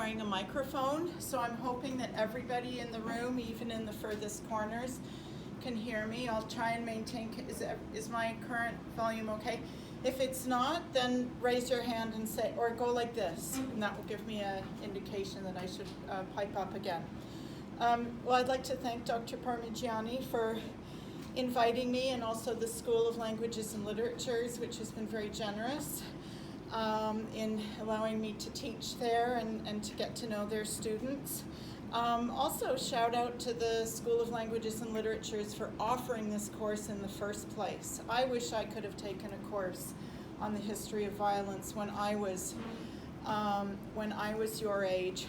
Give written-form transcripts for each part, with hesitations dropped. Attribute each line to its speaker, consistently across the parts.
Speaker 1: wearing a microphone, so I'm hoping that everybody in the room, even in the furthest corners, can hear me. I'll try and maintain, is my current volume okay? If it's not, then raise your hand and say, or go like this, and that will give me an indication that I should pipe up again. Well, I'd like to thank Dr. Parmigiani for inviting me, and also the School of Languages and Literatures, which has been very generous in allowing me to teach there and to get to know their students. Also, shout out to the School of Languages and Literatures for offering this course in the first place. I wish I could have taken a course on the history of violence when I was your age.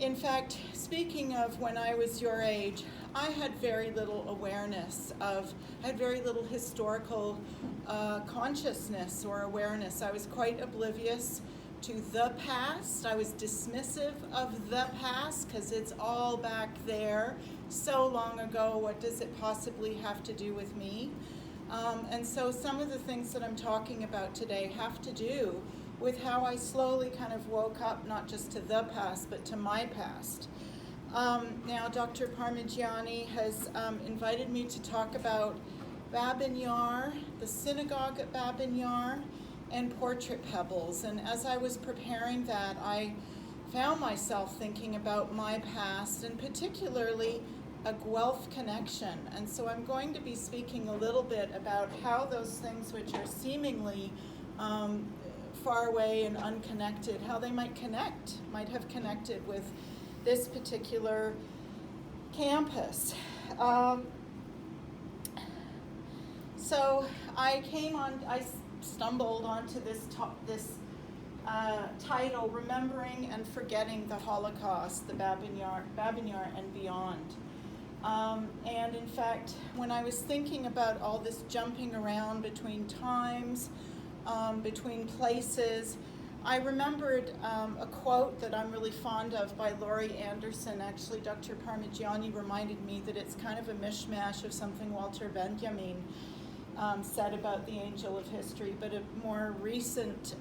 Speaker 1: In fact, speaking of when I was your age, I had very little awareness I had very little historical consciousness or awareness. I was quite oblivious to the past. I was dismissive of the past because it's all back there so long ago. What does it possibly have to do with me? And so some of the things that I'm talking about today have to do with how I slowly kind of woke up, not just to the past, but to my past. Now, Dr. Parmigiani has invited me to talk about Babyn Yar, the Synagogue at Babyn Yar, and Portrait Pebbles. And as I was preparing that, I found myself thinking about my past, and particularly a Guelph connection. And so I'm going to be speaking a little bit about how those things which are seemingly far away and unconnected, how they might have connected with this particular campus. So I stumbled onto this title, Remembering and Forgetting the Holocaust, the Babyn Yar and Beyond. And in fact, when I was thinking about all this jumping around between times, between places, I remembered a quote that I'm really fond of by Laurie Anderson. Actually, Dr. Parmigiani reminded me that it's kind of a mishmash of something Walter Benjamin said about the angel of history, but a more recent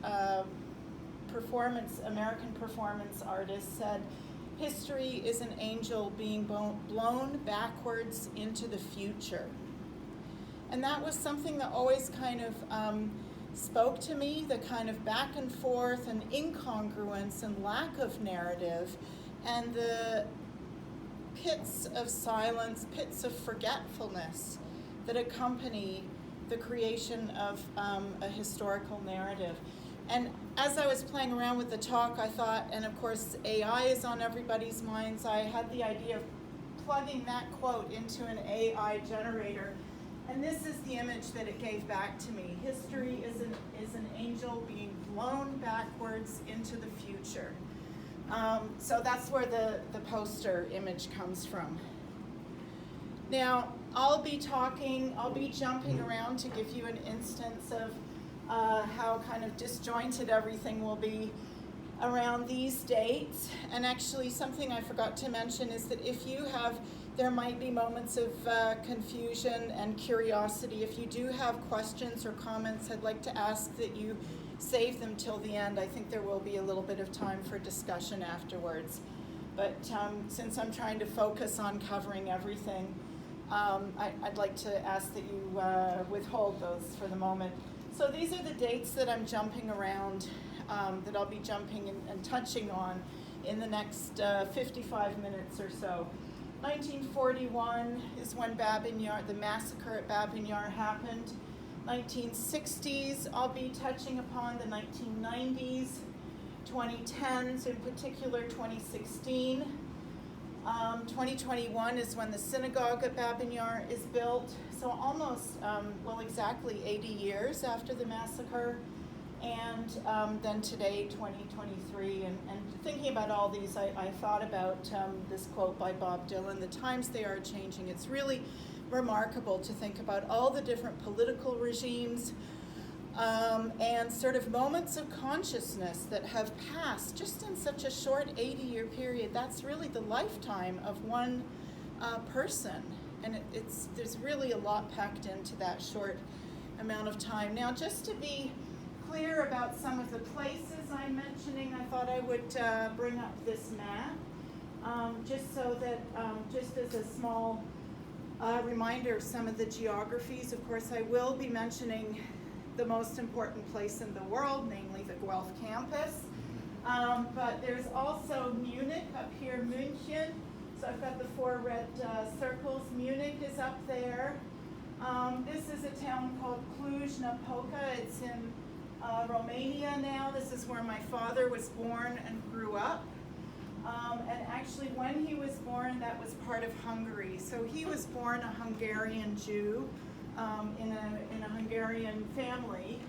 Speaker 1: American performance artist said, history is an angel being blown backwards into the future. And that was something that always kind of spoke to me, the kind of back and forth and incongruence and lack of narrative, and the pits of silence, pits of forgetfulness that accompany the creation of a historical narrative. And as I was playing around with the talk, I thought, and of course AI is on everybody's minds, I had the idea of plugging that quote into an AI generator. And this is the image that it gave back to me. History is an angel being blown backwards into the future. So that's where the poster image comes from. Now, I'll be jumping around to give you an instance of how kind of disjointed everything will be around these dates. And actually, something I forgot to mention is that there might be moments of confusion and curiosity. If you do have questions or comments, I'd like to ask that you save them till the end. I think there will be a little bit of time for discussion afterwards. But since I'm trying to focus on covering everything, I'd like to ask that you withhold those for the moment. So these are the dates that I'm jumping around, that I'll be jumping and touching on in the next 55 minutes or so. 1941 is when the massacre at Babyn Yar happened. 1960s, I'll be touching upon the 1990s, 2010s, in particular 2016. 2021 is when the Synagogue at Babyn Yar is built, so almost, exactly 80 years after the massacre. And then today, 2023, and thinking about all these, I thought about this quote by Bob Dylan, "The times they are changing." It's really remarkable to think about all the different political regimes and sort of moments of consciousness that have passed just in such a short 80-year period. That's really the lifetime of one person, and there's really a lot packed into that short amount of time. Now, just to be clear about some of the places I'm mentioning, I thought I would bring up this map, just so that, just as a small reminder of some of the geographies. Of course, I will be mentioning the most important place in the world, namely the Guelph campus. But there's also Munich up here, München. So I've got the 4 red circles. Munich is up there. This is a town called Cluj-Napoca. It's in Romania now. This is where my father was born and grew up. And actually, when he was born, that was part of Hungary. So he was born a Hungarian Jew in a Hungarian family.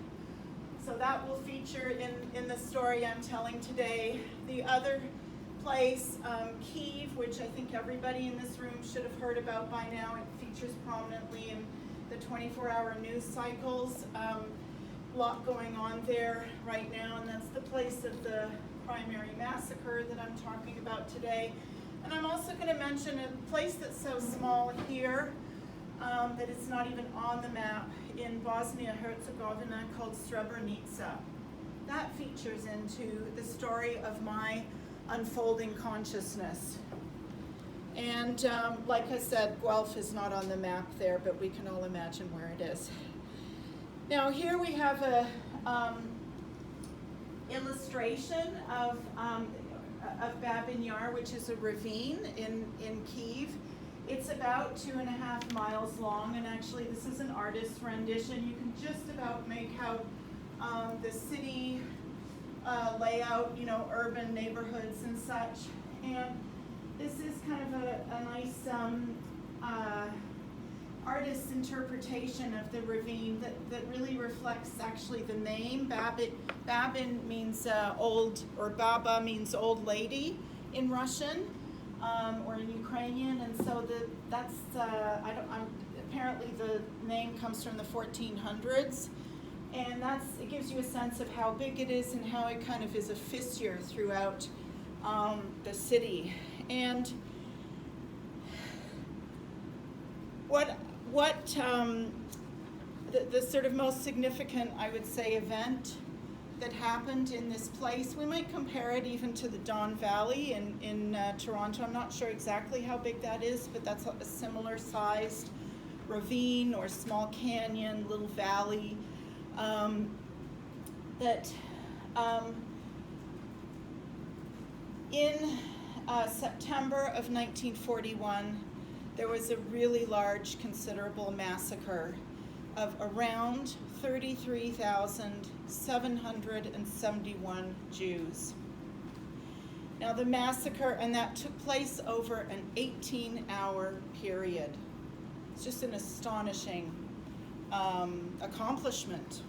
Speaker 1: So that will feature in the story I'm telling today. The other place, Kyiv, which I think everybody in this room should have heard about by now. It features prominently in the 24-hour news cycles. A lot going on there right now, and that's the place of the primary massacre that I'm talking about today. And I'm also going to mention a place that's so small here that it's not even on the map in Bosnia-Herzegovina called Srebrenica. That features into the story of my unfolding conscissness. And like I said, Guelph is not on the map there, but we can all imagine where it is. Now here we have a illustration of Babyn Yar, which is a ravine in Kyiv. It's about 2.5 miles long, and actually this is an artist's rendition. You can just about make out the city layout, you know, urban neighborhoods and such. And this is kind of a nice artist's interpretation of the ravine that really reflects actually the name. Babyn means old, or Baba means old lady in Russian, or in Ukrainian, and so that's apparently the name comes from the 1400s, and it gives you a sense of how big it is and how it kind of is a fissure throughout the city. And the sort of most significant, I would say, event that happened in this place, we might compare it even to the Don Valley in Toronto. I'm not sure exactly how big that is, but that's a similar sized ravine or small canyon, little valley, in September of 1941, there was a really large, considerable massacre of around 33,771 Jews. Now the massacre, and that took place over an 18-hour period. It's just an astonishing accomplishment.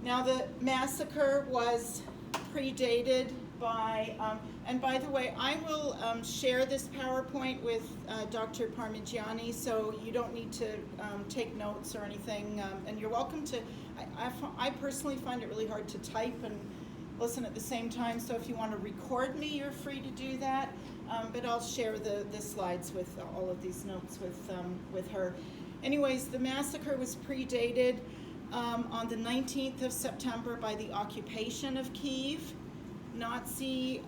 Speaker 1: Now the massacre was predated by, and by the way, I will share this PowerPoint with Dr. Parmigiani, so you don't need to take notes or anything, and you're welcome to. I personally find it really hard to type and listen at the same time, so if you want to record me, you're free to do that, but I'll share the slides with all of these notes with her. Anyways, the massacre was predated on the 19th of September by the occupation of Kyiv. Nazi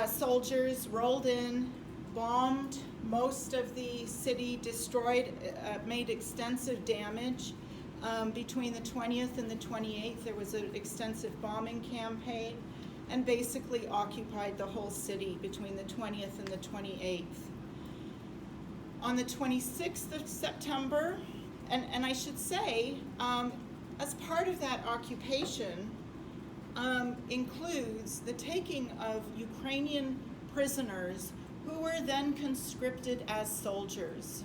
Speaker 1: soldiers rolled in, bombed most of the city, destroyed, made extensive damage. Between the 20th and the 28th, there was an extensive bombing campaign, and basically occupied the whole city between the 20th and the 28th. On the 26th of September, and I should say, as part of that occupation, includes the taking of Ukrainian prisoners who were then conscripted as soldiers.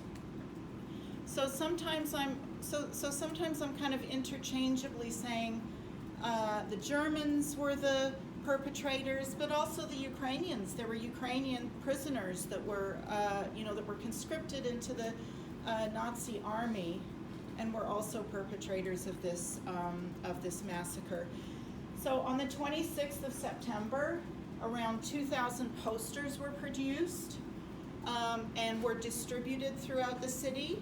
Speaker 1: So sometimes I'm kind of interchangeably saying the Germans were the perpetrators, but also the Ukrainians. There were Ukrainian prisoners that were that were conscripted into the Nazi army, and were also perpetrators of this massacre. So on the 26th of September, around 2,000 posters were produced and were distributed throughout the city.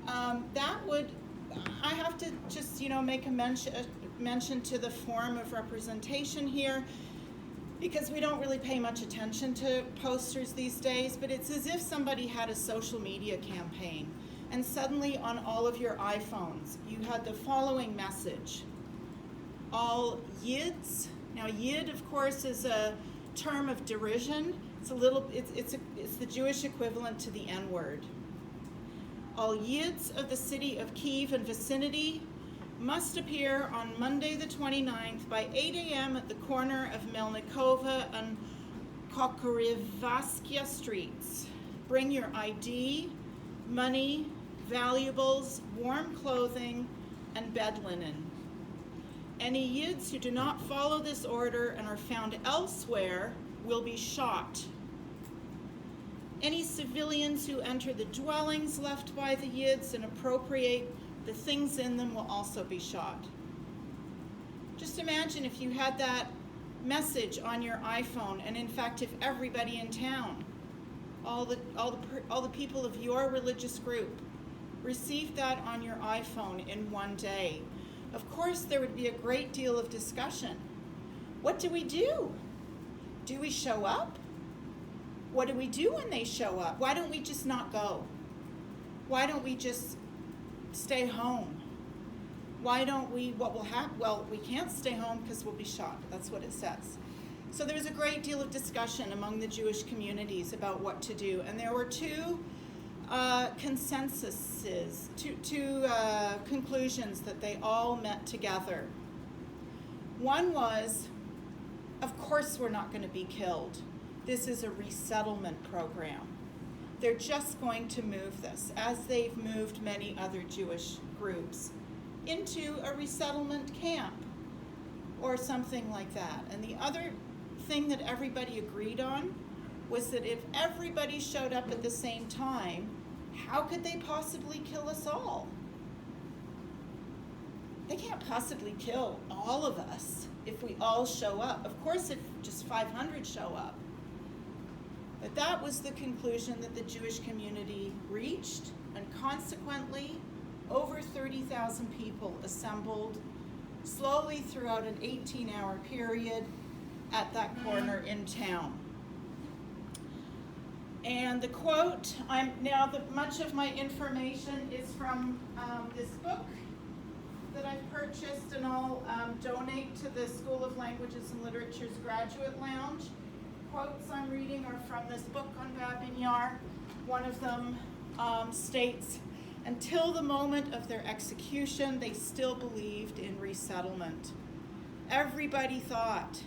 Speaker 1: That would I have to just, make a mention to the form of representation here, because we don't really pay much attention to posters these days, but it's as if somebody had a social media campaign, and suddenly on all of your iPhones, you had the following message: all Yids. Now, Yid, of course, is a term of derision. It's the Jewish equivalent to the N-word. All Yids of the city of Kyiv and vicinity must appear on Monday the 29th by 8 a.m. at the corner of Melnikova and Kokorivaskia streets. Bring your ID, money, valuables, warm clothing, and bed linen. Any Yids who do not follow this order and are found elsewhere will be shot. Any civilians who enter the dwellings left by the Yids and appropriate the things in them will also be shot. Just imagine if you had that message on your iPhone, and in fact, if everybody in town, all the people of your religious group, received that on your iPhone in one day. Of course, there would be a great deal of discussion. What do we do? Do we show up? What do we do when they show up? Why don't we just not go? Why don't we just stay home? What will happen? Well, we can't stay home because we'll be shot. That's what it says. So there was a great deal of discussion among the Jewish communities about what to do. And there were two consensuses, two conclusions that they all met together. One was, of course we're not going to be killed. This is a resettlement program. They're just going to move this, as they've moved many other Jewish groups, into a resettlement camp or something like that. And the other thing that everybody agreed on was that if everybody showed up at the same time, how could they possibly kill us all? They can't possibly kill all of us if we all show up. Of course, if just 500 show up. But that was the conclusion that the Jewish community reached, and consequently, over 30,000 people assembled slowly throughout an 18-hour period at that corner in town. And the quote, much of my information is from this book that I've purchased, and I'll donate to the School of Languages and Literature's Graduate Lounge. Quotes I'm reading are from this book on Babyn Yar. One of them states, until the moment of their execution, they still believed in resettlement. Everybody thought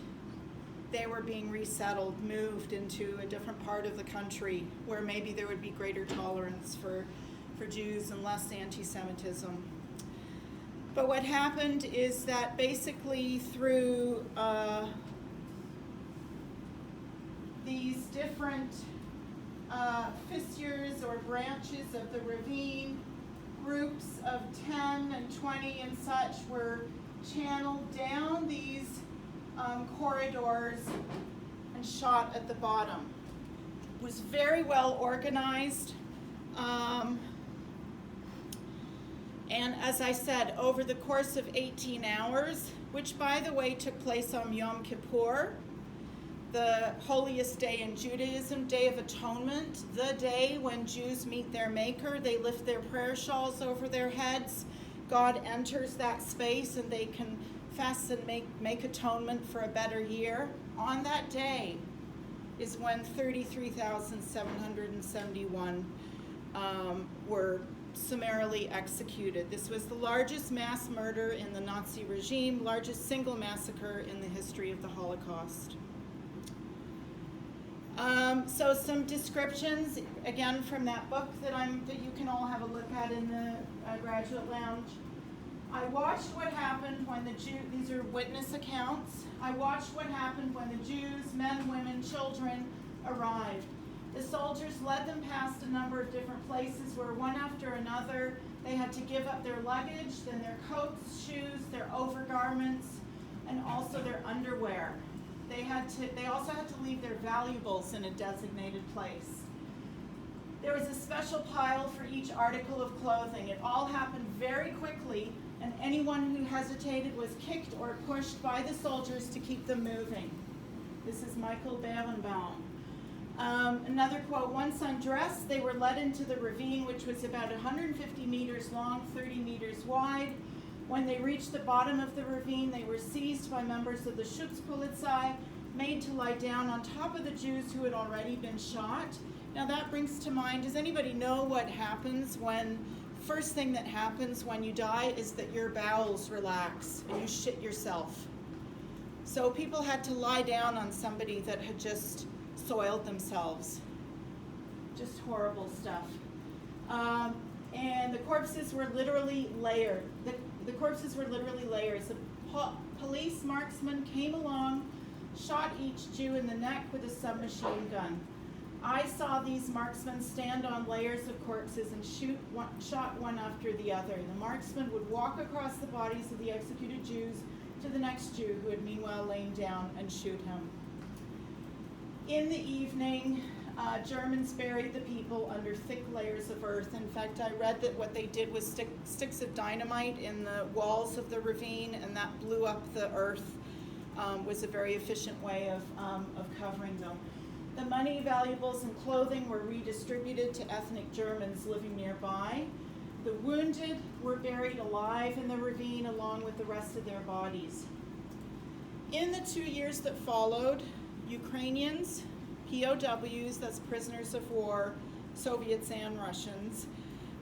Speaker 1: they were being resettled, moved into a different part of the country where maybe there would be greater tolerance for Jews and less anti-Semitism. But what happened is that basically through these different fissures or branches of the ravine, groups of 10 and 20 and such were channeled down these corridors and shot at the bottom. It was very well organized. And as I said, over the course of 18 hours, which by the way took place on Yom Kippur, the holiest day in Judaism, Day of Atonement, the day when Jews meet their Maker. They lift their prayer shawls over their heads. God enters that space and they confess and make atonement for a better year. On that day is when 33,771 were summarily executed. This was the largest mass murder in the Nazi regime, largest single massacre in the history of the Holocaust. So some descriptions, again, from that book that you can all have a look at in the graduate lounge. I watched what happened when these are witness accounts. I watched what happened when the Jews, men, women, children arrived. The soldiers led them past a number of different places where one after another they had to give up their luggage, then their coats, shoes, their overgarments, and also their underwear. They also had to leave their valuables in a designated place. There was a special pile for each article of clothing. It all happened very quickly, and anyone who hesitated was kicked or pushed by the soldiers to keep them moving. This is Michael Berenbaum. Another quote, once undressed, they were led into the ravine, which was about 150 meters long, 30 meters wide. When they reached the bottom of the ravine, they were seized by members of the Schutzpolizei, made to lie down on top of the Jews who had already been shot. Now that brings to mind, does anybody know what happens when, first thing that happens when you die is that your bowels relax and you shit yourself. So people had to lie down on somebody that had just soiled themselves. Just horrible stuff. And the corpses were literally layered. The corpses were literally layers. The police marksman came along, shot each Jew in the neck with a submachine gun. I saw these marksmen stand on layers of corpses and shot one after the other. The marksman would walk across the bodies of the executed Jews to the next Jew, who had meanwhile lain down, and shoot him. In the evening, Germans buried the people under thick layers of earth. In fact, I read that what they did was stick sticks of dynamite in the walls of the ravine, and that blew up the earth. Was a very efficient way of covering them. The money, valuables, and clothing were redistributed to ethnic Germans living nearby. The wounded were buried alive in the ravine along with the rest of their bodies. In the 2 years that followed, Ukrainians, POWs, that's prisoners of war, Soviets and Russians,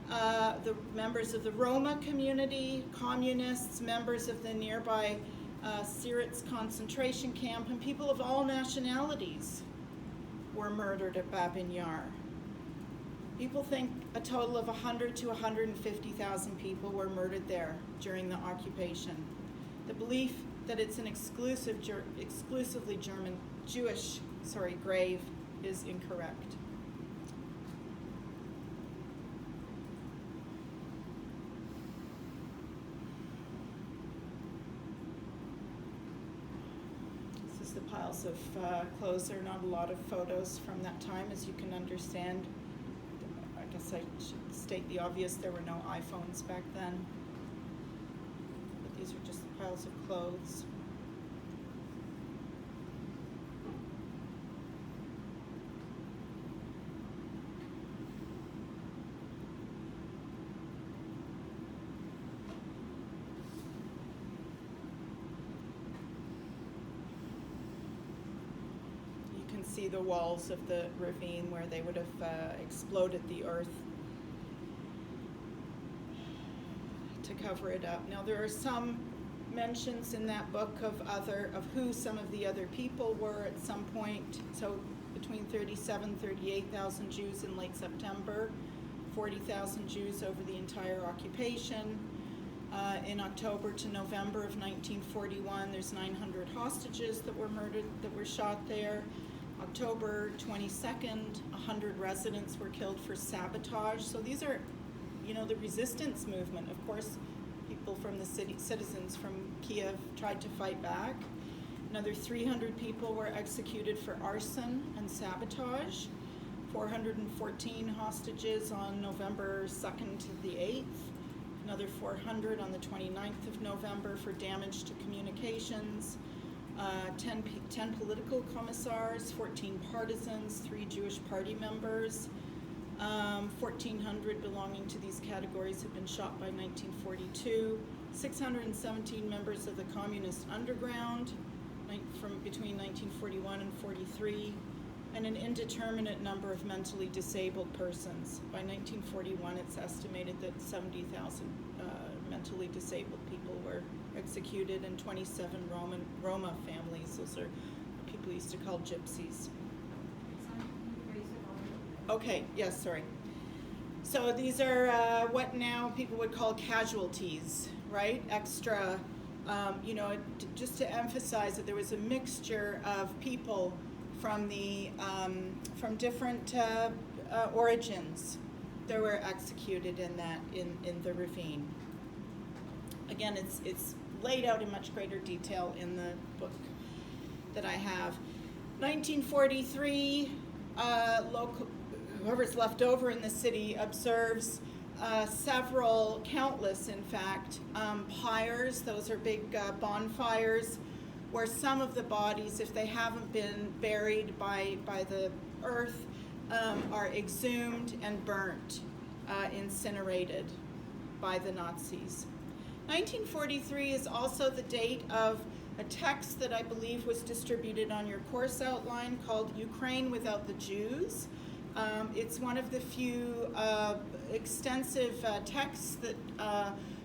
Speaker 1: the members of the Roma community, communists, members of the nearby Sirets concentration camp, and people of all nationalities were murdered at Babyn Yar. People think a total of 100 to 150,000 people were murdered there during the occupation. The belief that it's an exclusively Jewish grave is incorrect. This is the piles of clothes. There are not a lot of photos from that time, as you can understand. I guess I should state the obvious, there were no iPhones back then. But these are just the piles of clothes. See the walls of the ravine where they would have exploded the earth to cover it up. Now there are some mentions in that book of who some of the other people were at some point. So between 38,000 Jews in late September, 40,000 Jews over the entire occupation. In October to November of 1941, there's 900 hostages that were murdered, that were shot there. October 22nd, 100 residents were killed for sabotage. So these are, the resistance movement. Of course, people from the citizens from Kiev tried to fight back. Another 300 people were executed for arson and sabotage. 414 hostages on November 2nd to the 8th. Another 400 on the 29th of November for damage to communications. 10 political commissars, 14 partisans, 3 Jewish party members. 1,400 belonging to these categories have been shot by 1942. 617 members of the communist underground from between 1941 and 43. And an indeterminate number of mentally disabled persons. By 1941, it's estimated that 70,000 mentally disabled people were executed, and 27 Roma families. Those are what people used to call gypsies. Okay, yes, sorry. So these are what now people would call casualties, right? Extra, just to emphasize that there was a mixture of people from different origins that were executed in the ravine. Again, it's laid out in much greater detail in the book that I have. 1943, whoever's left over in the city observes several, countless in fact, pyres. Those are big bonfires where some of the bodies, if they haven't been buried by the earth, are exhumed and burnt, incinerated by the Nazis. 1943 is also the date of a text that I believe was distributed on your course outline called Ukraine Without the Jews. It's one of the few extensive texts that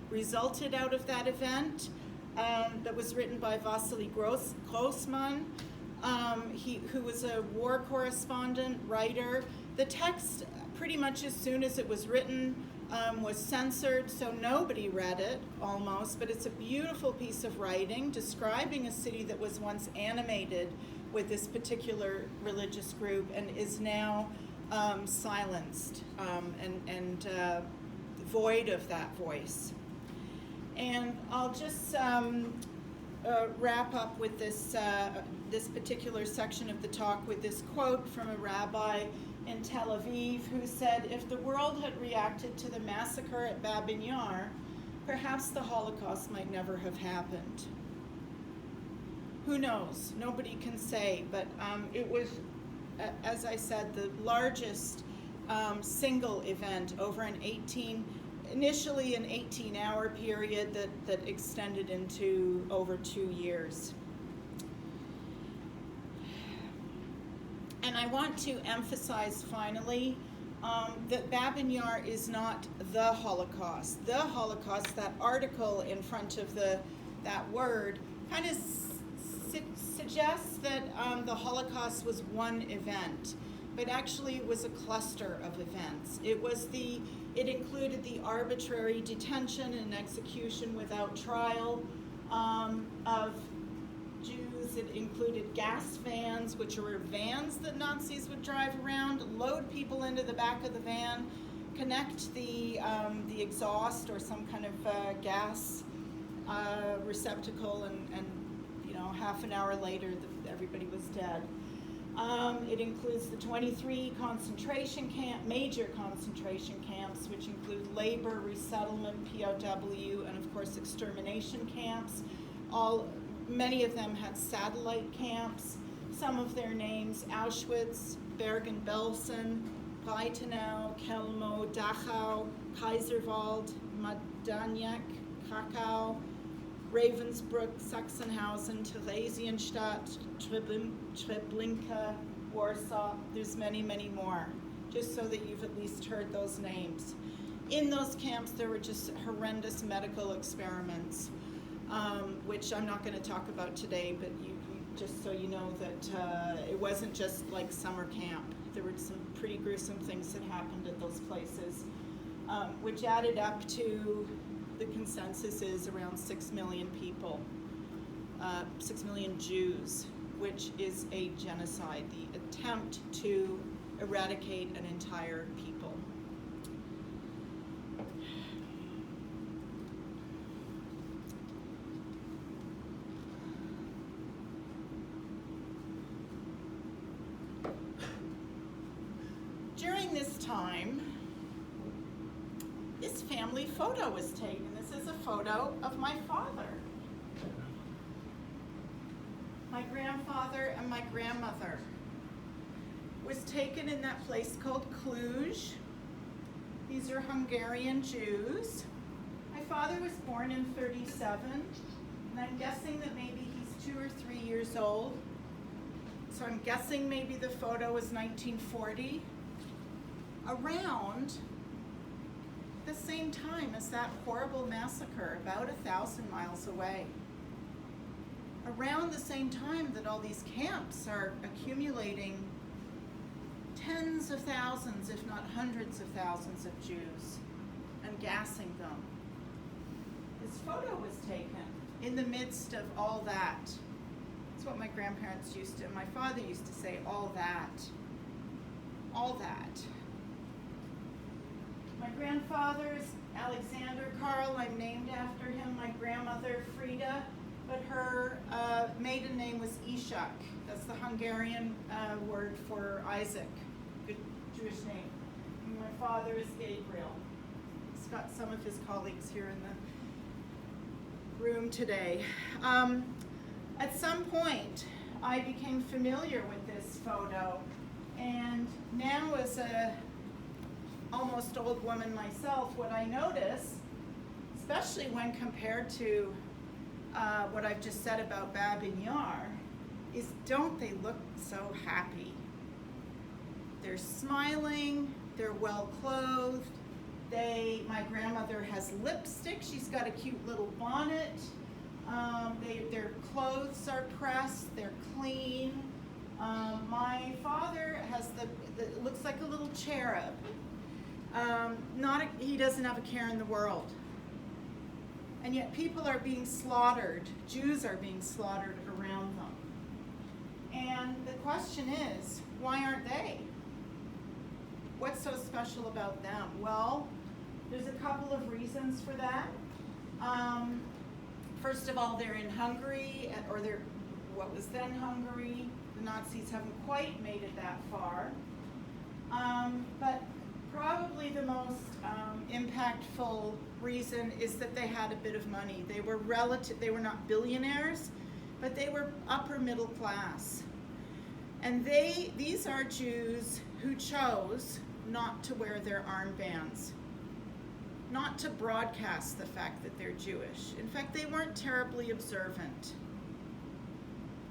Speaker 1: resulted out of that event, that was written by Vasily Grossman, who was a war correspondent, writer. The text, pretty much as soon as it was written, was censored, so nobody read it, almost, but it's a beautiful piece of writing describing a city that was once animated with this particular religious group and is now silenced and void of that voice. And I'll just wrap up with this particular section of the talk with this quote from a rabbi in Tel Aviv who said, "If the world had reacted to the massacre at Babyn Yar, perhaps the Holocaust might never have happened." Who knows? Nobody can say, but it was, as I said, the largest single event over initially an 18-hour period that extended into over 2 years. And I want to emphasize finally that Babyn Yar is not the Holocaust. The Holocaust, that article in front of that word, kind of suggests that the Holocaust was one event, but actually it was a cluster of events. It included the arbitrary detention and execution without trial of Jews. It included gas vans, which were vans that Nazis would drive around, load people into the back of the van, connect the exhaust or some kind of gas receptacle, and half an hour later, everybody was dead. It includes the 23 major concentration camps, which include labor, resettlement, POW, and of course extermination camps. Many of them had satellite camps. Some of their names: Auschwitz, Bergen-Belsen, Breitenau, Kelmo, Dachau, Kaiserwald, Majdanek, Krakau, Ravensbrück, Sachsenhausen, Theresienstadt, Treblinka, Warsaw. There's many, many more, just so that you've at least heard those names. In those camps, there were just horrendous medical experiments, which I'm not going to talk about today, but you just so you know that it wasn't just like summer camp. There were some pretty gruesome things that happened at those places, which added up to, the consensus is, around 6 million people, 6 million Jews, which is a genocide, the attempt to eradicate an entire people. During this time, this family photo was taken. This is a photo of my father, my grandfather, and my grandmother. It was taken in that place called Cluj. These are Hungarian Jews. My father was born in 1937, and I'm guessing that maybe he's 2 or 3 years old. So I'm guessing maybe the photo was 1940. Around the same time as that horrible massacre, about 1,000 miles away. Around the same time that all these camps are accumulating tens of thousands, if not hundreds of thousands of Jews and gassing them. This photo was taken in the midst of all that. That's what my grandparents my father used to say, all that. All that. My grandfather is Alexandra Karl. I'm named after him. My grandmother, Frida, but her maiden name was Ishak. That's the Hungarian word for Isaac. Jewish name. And my father is Gabriel. He's got some of his colleagues here in the room today. At some point, I became familiar with this photo, and now as a almost old woman myself, what I notice, especially when compared to what I've just said about Babyn Yar, is don't they look so happy? They're smiling, they're well clothed, my grandmother has lipstick, she's got a cute little bonnet, their clothes are pressed, they're clean. My father has it looks like a little cherub. He doesn't have a care in the world. And yet people are being slaughtered, Jews are being slaughtered around them. And the question is, why aren't they? What's so special about them? Well, there's a couple of reasons for that. First of all, they're in Hungary, or they're what was then Hungary. The Nazis haven't quite made it that far. But probably the most impactful reason is that they had a bit of money. They were not billionaires, but they were upper middle class. And these are Jews who chose not to wear their armbands, not to broadcast the fact that they're Jewish. In fact, they weren't terribly observant.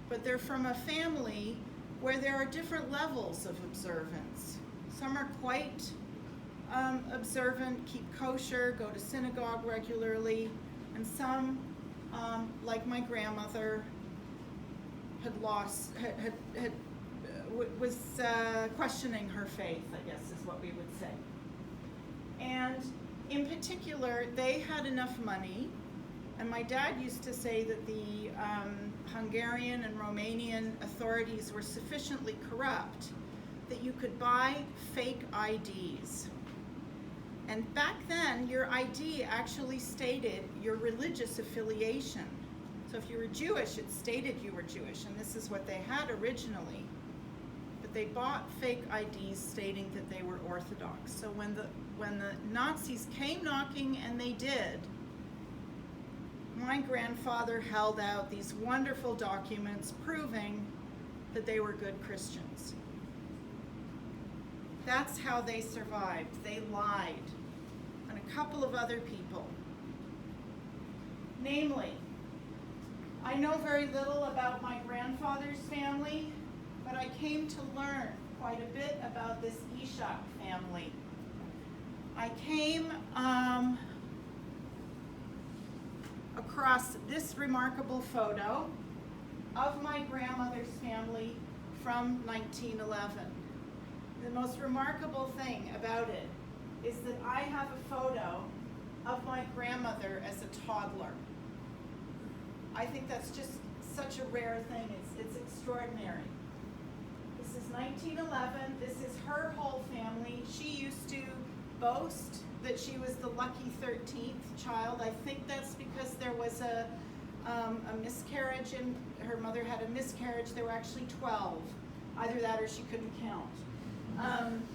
Speaker 1: But they're from a family where there are different levels of observance. Some are quite observant, keep kosher, go to synagogue regularly, and some, like my grandmother, was questioning her faith, I guess is what we would say. And in particular, they had enough money, and my dad used to say that the Hungarian and Romanian authorities were sufficiently corrupt that you could buy fake IDs. And back then, your ID actually stated your religious affiliation. So if you were Jewish, it stated you were Jewish, and this is what they had originally. But they bought fake IDs stating that they were Orthodox. So when the Nazis came knocking, and they did, my grandfather held out these wonderful documents proving that they were good Christians. That's how they survived. They lied. And a couple of other people. Namely, I know very little about my grandfather's family, but I came to learn quite a bit about this Ishak family. I came across this remarkable photo of my grandmother's family from 1911. The most remarkable thing about it is that I have a photo of my grandmother as a toddler. I think that's just such a rare thing. It's extraordinary. This is 1911. This is her whole family. She used to boast that she was the lucky 13th child. I think that's because there was a miscarriage, and her mother had a miscarriage. There were actually 12. Either that or she couldn't count.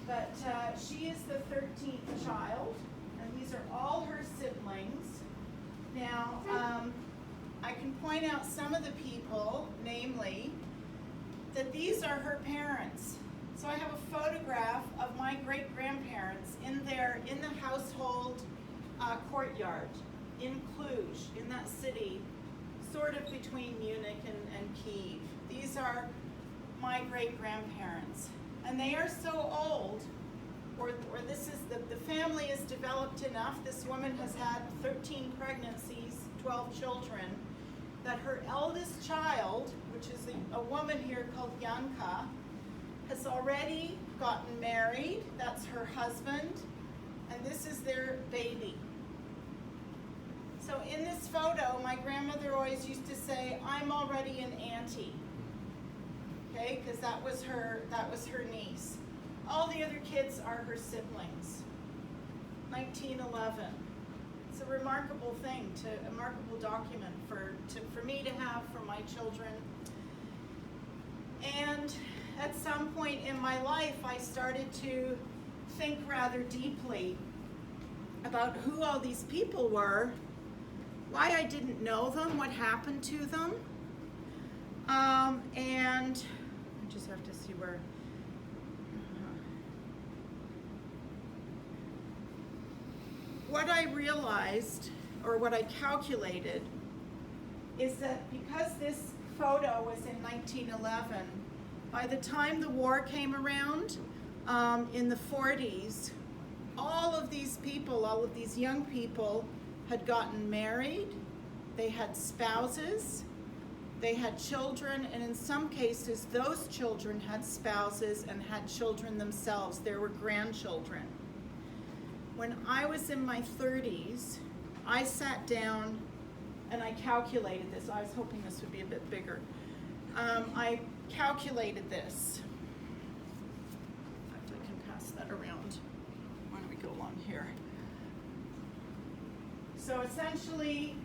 Speaker 1: But she is the 13th child, and these are all her siblings. Now, I can point out some of the people, namely, that these are her parents. So I have a photograph of my great-grandparents in the household courtyard in Cluj, in that city, sort of between Munich and Kyiv. These are my great-grandparents. And they are so old, or this is, the family is developed enough, this woman has had 13 pregnancies, 12 children, that her eldest child, which is a woman here called Yanka, has already gotten married. That's her husband, and this is their baby. So in this photo, my grandmother always used to say, "I'm already an auntie," okay, because that was her niece. All the other kids are her siblings. 1911. It's a remarkable thing, a remarkable document for me to have for my children. And at some point in my life, I started to think rather deeply about who all these people were, why I didn't know them, what happened to them, and I just have to see where. What I realized, or what I calculated, is that because this photo was in 1911, by the time the war came around in the 40s, all of these people, all of these young people had gotten married, they had spouses, they had children, and in some cases those children had spouses and had children themselves. There were grandchildren. When I was in my 30s, I sat down and I calculated this. I was hoping this would be a bit bigger. I calculated this. In fact, I can pass that around. Why don't we go along here? So essentially,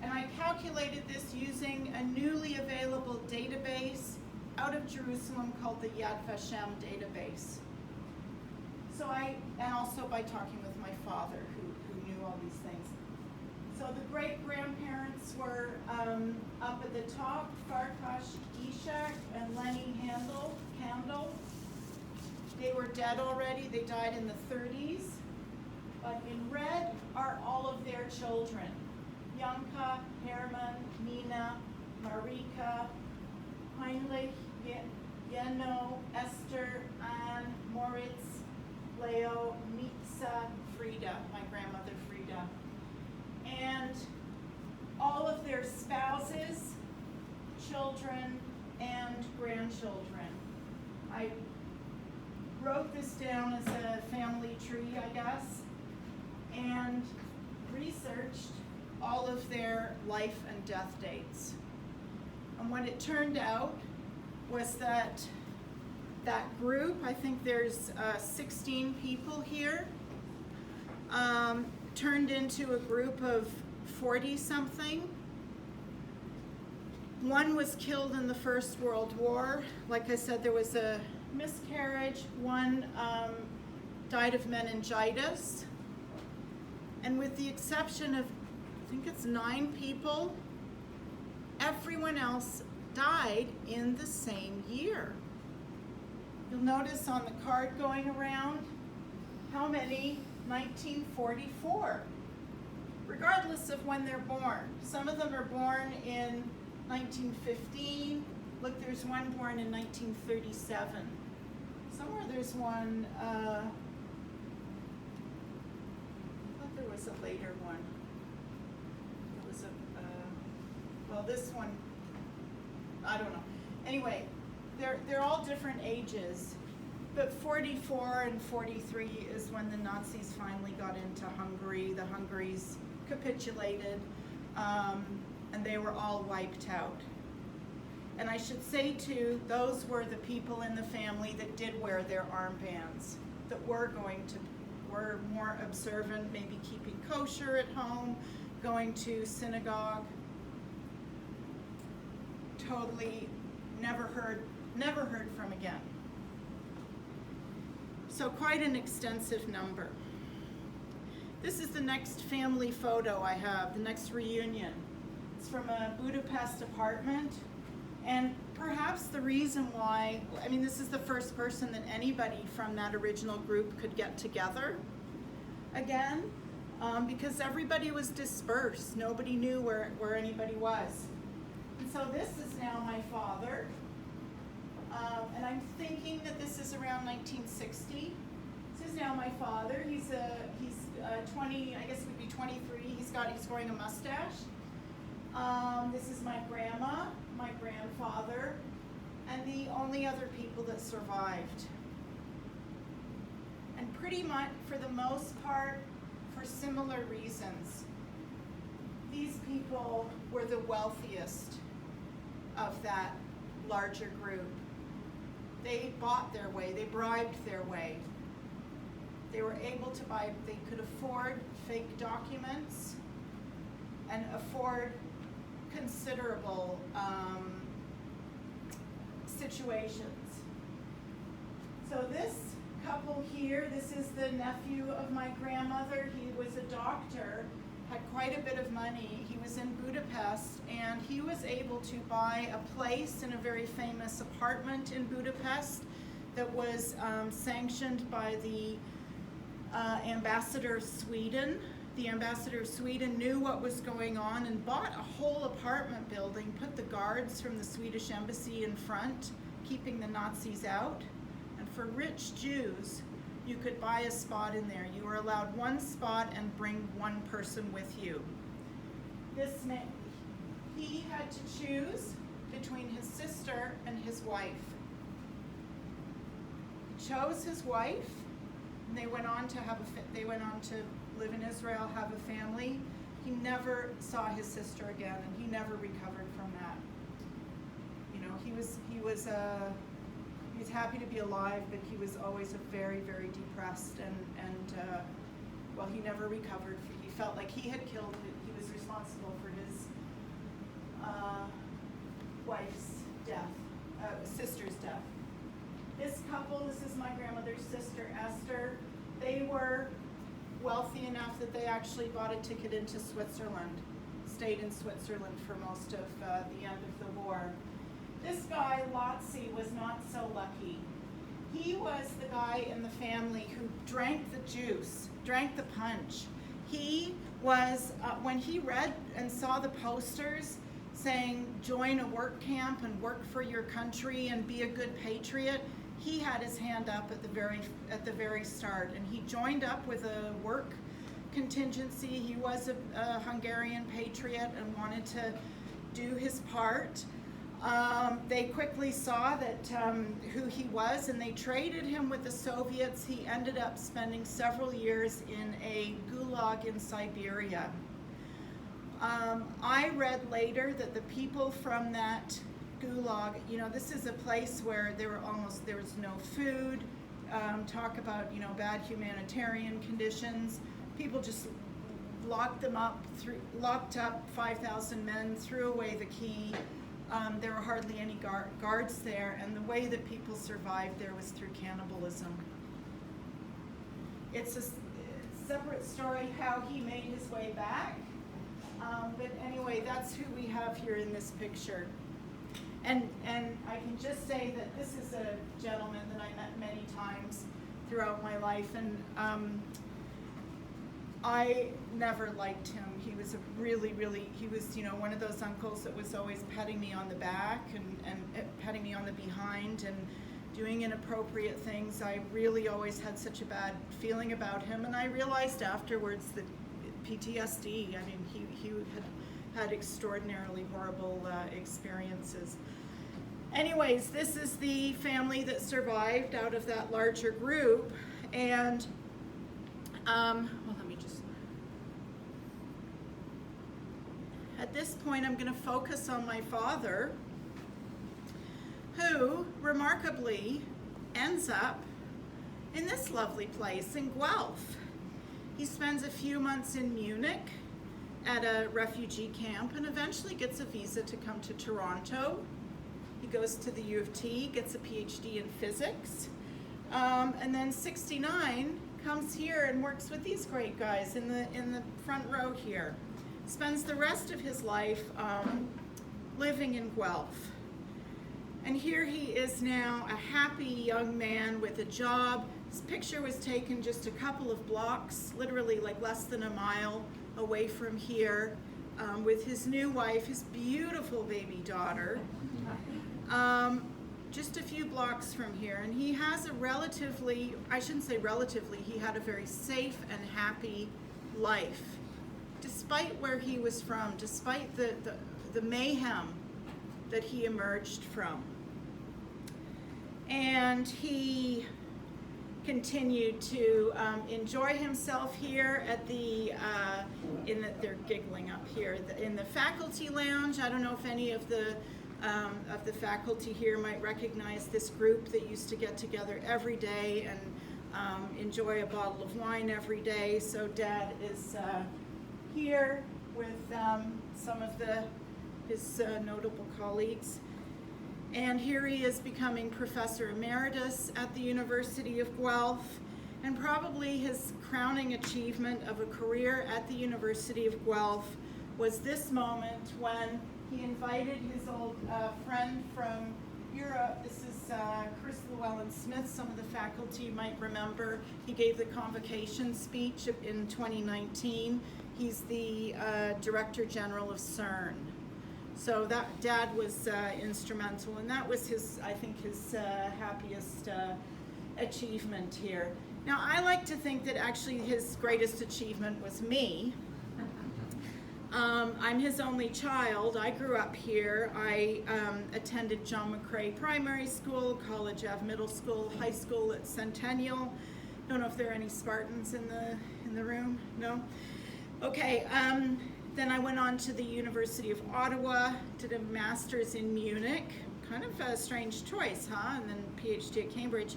Speaker 1: and I calculated this using a newly available database out of Jerusalem called the Yad Vashem database. And also by talking with my father, who knew all these things. So the great-grandparents were up at the top, Farkash Ishak and Lenny Handel. They were dead already. They died in the 30s. But in red are all of their children. Yanka, Herman, Nina, Marika, Heinrich, Yeno, Esther, Anne, Moritz, Leo, Mitza, Frida, my grandmother Frida. And all of their spouses, children, and grandchildren. I wrote this down as a family tree, I guess, and researched all of their life and death dates. And what it turned out was that group, I think there's 16 people here, turned into a group of 40-something. One was killed in the First World War. Like I said, there was a miscarriage. One died of meningitis. And with the exception of, I think it's 9 people, everyone else died in the same year. You'll notice on the card going around, how many? 1944, regardless of when they're born. Some of them are born in 1915. Look, there's one born in 1937. Somewhere there's one, I thought there was a later one. There was well, this one, I don't know. Anyway, they're all different ages, but 44 and 43 is when the Nazis finally got into Hungary. The Hungaries capitulated, and they were all wiped out. And I should say too, those were the people in the family that did wear their armbands, that were more observant, maybe keeping kosher at home, going to synagogue. Totally never heard from again. So quite an extensive number. This is the next family photo I have, the next reunion. It's from a Budapest apartment, and perhaps the reason why, I mean, this is the first person that anybody from that original group could get together again, because everybody was dispersed. Nobody knew where anybody was. And so this is now my father. And I'm thinking that this is around 1960. This is now my father. He's 20, I guess it would be 23. He's growing a mustache. This is my grandma, my grandfather, and the only other people that survived. And pretty much, for the most part, for similar reasons. These people were the wealthiest of that larger group. They bought their way, they bribed their way. They were able to buy, they could afford fake documents and afford considerable situations. So this couple here, this is the nephew of my grandmother. He was a doctor, had quite a bit of money. He was in Budapest, and he was able to buy a place in a very famous apartment in Budapest that was sanctioned by the ambassador of Sweden. The ambassador of Sweden knew what was going on and bought a whole apartment building, put the guards from the Swedish embassy in front, keeping the Nazis out. And for rich Jews, you could buy a spot in there. You were allowed one spot and bring one person with you. This man, he had to choose between his sister and his wife. He chose his wife, and they went on to live in Israel, have a family. He never saw his sister again, and he never recovered from that. You know, he was happy to be alive, but he was always a very, very depressed, and well, he never recovered. He felt like he had killed, he was responsible for his wife's death, sister's death. This couple, this is my grandmother's sister, Esther. They were wealthy enough that they actually bought a ticket into Switzerland, stayed in Switzerland for most of the end of the war. This guy, Lotzi, was not so lucky. He was the guy in the family who drank the juice, drank the punch. He was, when he read and saw the posters saying, join a work camp and work for your country and be a good patriot, he had his hand up at the very start, and he joined up with a work contingency. He was a Hungarian patriot and wanted to do his part. They quickly saw that who he was, and they traded him with the Soviets. He ended up spending several years in a gulag in Siberia. I read later that the people from that gulag, you know, this is a place where there was no food, talk about, you know, bad humanitarian conditions. People just locked up 5,000 men, threw away the key. There were hardly any guards there, and the way that people survived there was through cannibalism. It's a separate story how he made his way back, but anyway, that's who we have here in this picture. And I can just say that this is a gentleman that I met many times throughout my life, and I never liked him. He was he was, you know, one of those uncles that was always patting me on the back and patting me on the behind and doing inappropriate things. I really always had such a bad feeling about him, and I realized afterwards that PTSD, I mean, he had extraordinarily horrible experiences. Anyways, this is the family that survived out of that larger group, and well, let me just, at this point I'm going to focus on my father, who remarkably ends up in this lovely place in Guelph. He spends a few months in Munich at a refugee camp and eventually gets a visa to come to Toronto. He goes to the U of T, gets a PhD in physics, and then 69 comes here and works with these great guys in the front row here. Spends the rest of his life living in Guelph. And here he is now, a happy young man with a job. This picture was taken just a couple of blocks, literally like less than a mile away from here, with his new wife, his beautiful baby daughter, just a few blocks from here. And he has a relatively, I shouldn't say relatively, he had a very safe and happy life, despite where he was from, despite the mayhem that he emerged from. And he continued to enjoy himself here at they're giggling up here, in the faculty lounge. I don't know if any of the faculty here might recognize this group that used to get together every day and enjoy a bottle of wine every day. So Dad is here with some of his notable colleagues. And here he is becoming Professor Emeritus at the University of Guelph. And probably his crowning achievement of a career at the University of Guelph was this moment when he invited his old friend from Europe. This is Chris Llewellyn-Smith. Some of the faculty might remember. He gave the convocation speech in 2019. He's the Director General of CERN. So that Dad was instrumental, and that was I think his happiest achievement here. Now, I like to think that actually his greatest achievement was me. I'm his only child. I grew up here. I attended John McCrae Primary School, College Ave Middle School, high school at Centennial. Don't know if there are any Spartans in the room. No? Okay. Then I went on to the University of Ottawa, did a master's in Munich. Kind of a strange choice, huh? And then PhD at Cambridge.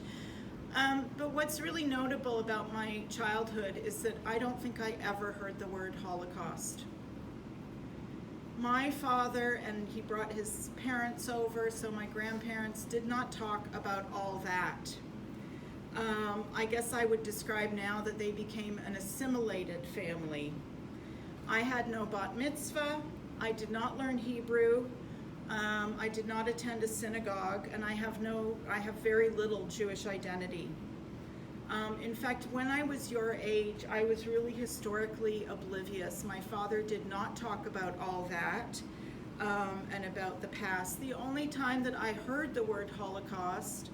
Speaker 1: But what's really notable about my childhood is that I don't think I ever heard the word Holocaust. My father, and he brought his parents over, so my grandparents did not talk about all that. I guess I would describe now that they became an assimilated family. I had no bat mitzvah, I did not learn Hebrew, I did not attend a synagogue, and I have very little Jewish identity. In fact, when I was your age, I was really historically oblivious. My father did not talk about all that and about the past. The only time that I heard the word Holocaust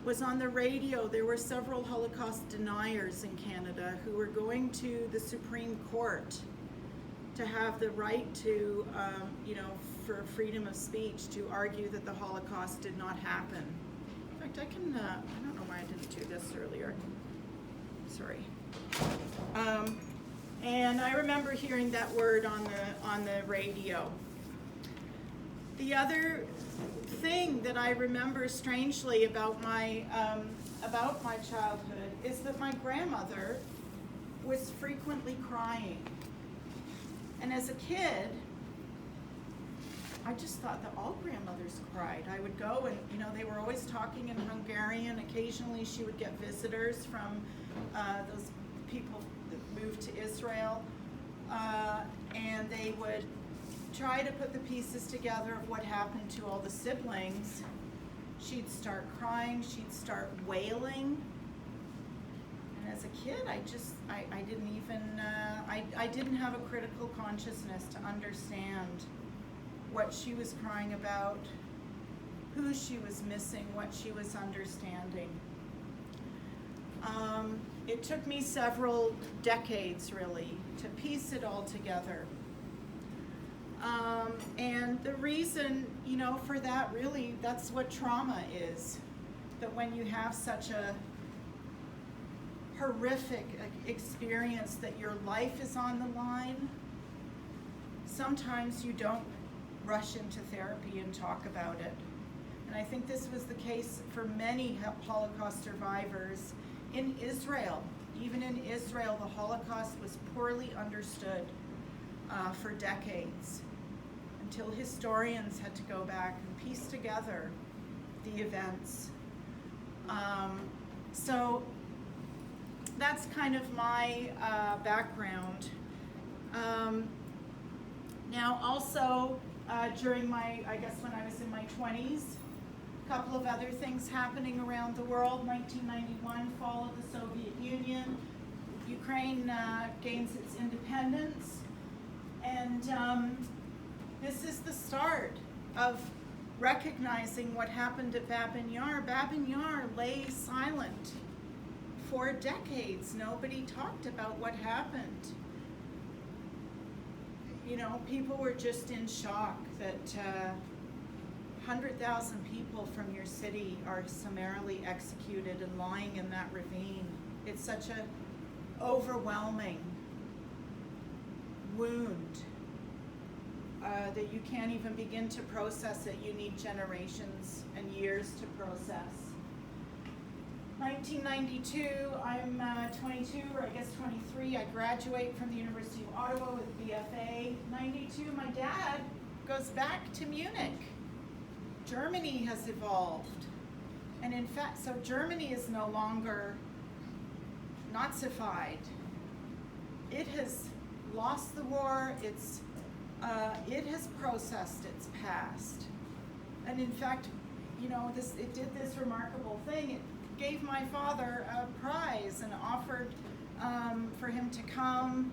Speaker 1: was on the radio. There were several Holocaust deniers in Canada who were going to the Supreme Court to have the right to, for freedom of speech, to argue that the Holocaust did not happen. In fact, I don't know why I didn't do this earlier. Sorry. And I remember hearing that word on the radio. The other thing that I remember strangely about my childhood is that my grandmother was frequently crying. And as a kid, I just thought that all grandmothers cried. I would go and, they were always talking in Hungarian. Occasionally she would get visitors from those people that moved to Israel. And they would try to put the pieces together of what happened to all the siblings. She'd start crying, she'd start wailing. And as a kid, I didn't have a critical consciousness to understand what she was crying about, who she was missing, what she was understanding. It took me several decades, really, to piece it all together. And the reason, for that, really, that's what trauma is. That when you have such a horrific experience that your life is on the line, sometimes you don't rush into therapy and talk about it. And I think this was the case for many Holocaust survivors in Israel. Even in Israel, the Holocaust was poorly understood for decades, until historians had to go back and piece together the events. So that's kind of my background. Now also, during when I was in my 20s, a couple of other things happening around the world. 1991, fall of the Soviet Union. Ukraine gains its independence. And this is the start of recognizing what happened at Babyn Yar. Babyn Yar lay silent for decades. Nobody talked about what happened. People were just in shock that 100,000 people from your city are summarily executed and lying in that ravine. It's such an overwhelming wound that you can't even begin to process it. You need generations and years to process. 1992, I'm 22, or I guess 23. I graduate from the University of Ottawa with BFA. 92, my dad goes back to Munich. Germany has evolved. And in fact, so Germany is no longer Nazified. It has lost the war. It has processed its past. And in fact, you know, it did this remarkable thing. It gave my father a prize and offered for him to come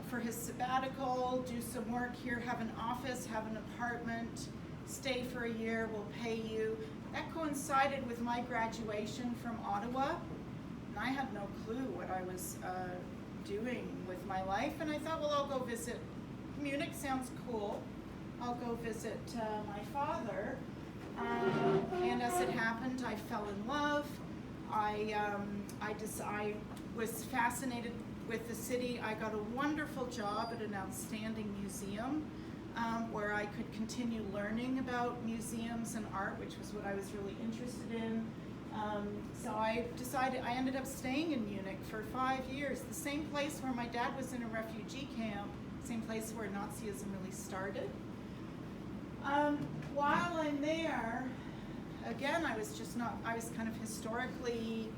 Speaker 1: for his sabbatical, do some work here, have an office, have an apartment, stay for a year, we'll pay you. That coincided with my graduation from Ottawa, and I had no clue what I was doing with my life, and I thought, well, I'll go visit. Munich sounds cool. I'll go visit my father, and as it happened, I fell in love. I was fascinated with the city. I got a wonderful job at an outstanding museum where I could continue learning about museums and art, which was what I was really interested in. So I ended up staying in Munich for 5 years, the same place where my dad was in a refugee camp, same place where Nazism really started. While I'm there, again, I was kind of historically,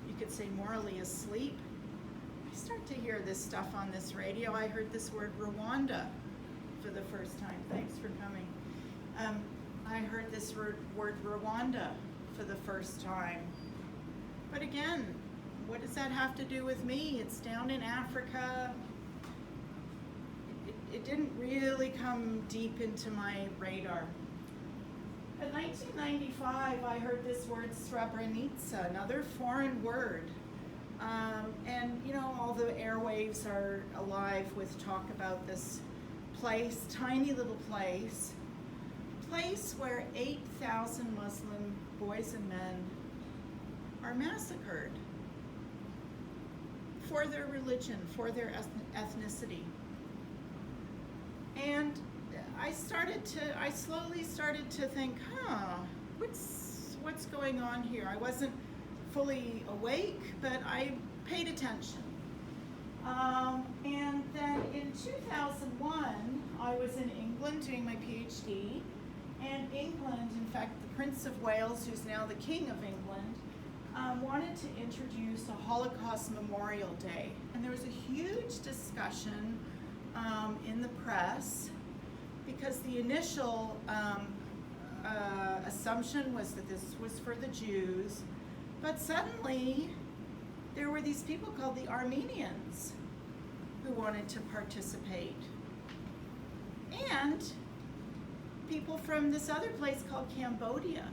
Speaker 1: you could say morally asleep. I start to hear this stuff on this radio. I heard this word Rwanda for the first time. Thanks for coming. I heard this word Rwanda for the first time. But again, what does that have to do with me? It's down in Africa. It didn't really come deep into my radar. In 1995, I heard this word Srebrenica, another foreign word. And you know, all the airwaves are alive with talk about this place, tiny little place where 8,000 Muslim boys and men are massacred for their religion, for their ethnicity. And I slowly started to think, what's going on here? I wasn't fully awake, but I paid attention. And then in 2001, I was in England doing my PhD, and England, in fact, the Prince of Wales, who's now the King of England, wanted to introduce a Holocaust Memorial Day. And there was a huge discussion in the press, because the initial assumption was that this was for the Jews, but suddenly there were these people called the Armenians who wanted to participate, and people from this other place called Cambodia,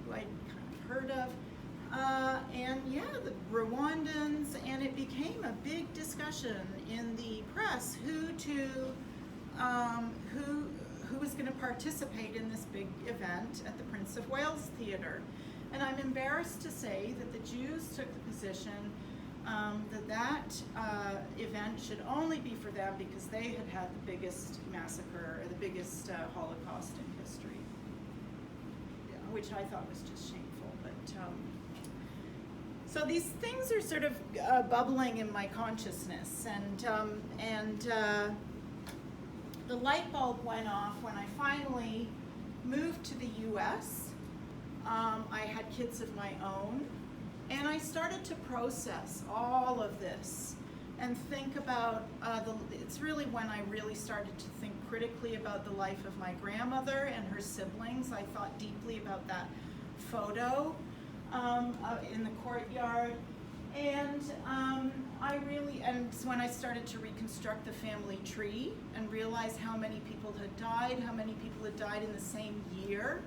Speaker 1: who I'd kind of heard of, and yeah, the Rwandans, and it became a big discussion in the press who was going to participate in this big event at the Prince of Wales Theatre. And I'm embarrassed to say that the Jews took the position that event should only be for them because they had the biggest massacre, or the biggest Holocaust in history, which I thought was just shameful. But so these things are sort of bubbling in my consciousness, and the light bulb went off when I finally moved to the U.S. I had kids of my own, and I started to process all of this and think about it's really when I really started to think critically about the life of my grandmother and her siblings. I thought deeply about that photo in the courtyard, and and when I started to reconstruct the family tree and realize how many people had died in the same year.